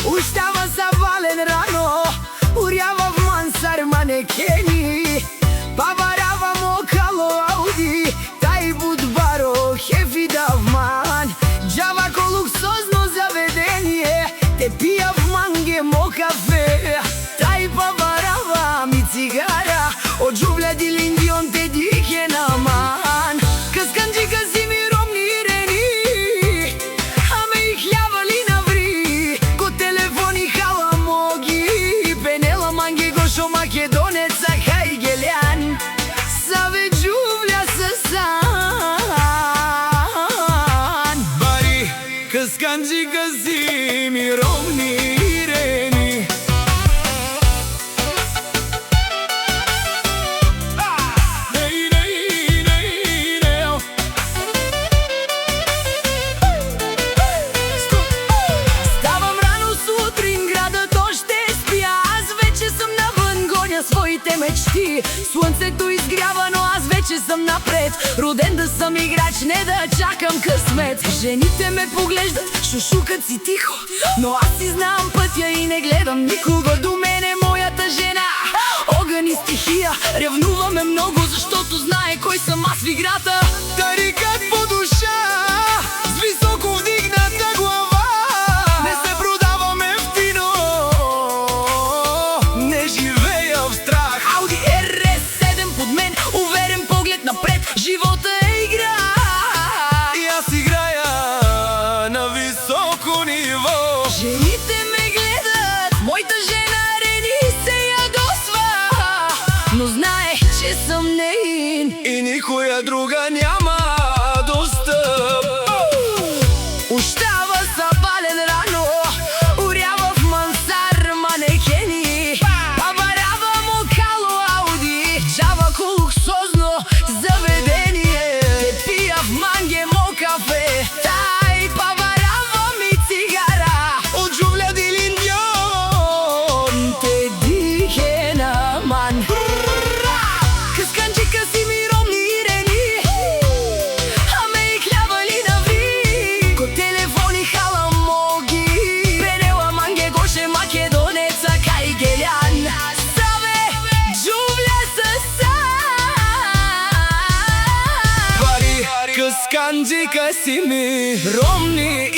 Ustava zavalen rano, urjava v mansar manekeni, pavaravamo kalo Audi, taj budbaro hefi davman, džavako luksozno zavedenje, te pija v mangemo kafe, taj pavarava mi cigara, od žuvlja dilindion te dike naman, kaskanđi kasimi romni ireni, a me ih javali na vri, ko telefoni hala mogi, penela mange gošo makedoneca kaj geljan, save žuvlja sa san. Bari, kaskanđi kasimi romni ireni. Своите мечти, слънцето изгрява, но аз вече съм напред. Роден да съм играч, не да чакам късмет. Жените ме поглеждат, шушукат си тихо, но аз си знам пътя и не гледам никого. До мене моята жена, огън и стихия. Ревнуваме много, защото знае кой съм аз в играта. Тарикат по душа, с високо вдигната глава. Не се продаваме в кино, не живея в страх. Ауди RS7 под мен, уверен поглед напред. Живота е игра и аз играя на високо ниво. Жените ме гледат, моята жена Рени се ядосва, но знае, че съм неин и никоя друга няма достъп. Ощава запален рано, урява в мансар манекени, паварава му кало Ауди, джавако луксозно заведение, те пия в мангемо кафе, тай паварава ми цигара, от жувля дилиндион те дике наман. Късканчи късими ромни ирени, а ме и хлябали на ври, ко телефони хала моги, пенела манге гоше македонеца кай гелян, саве джувля са сан. Късканчи късими ромни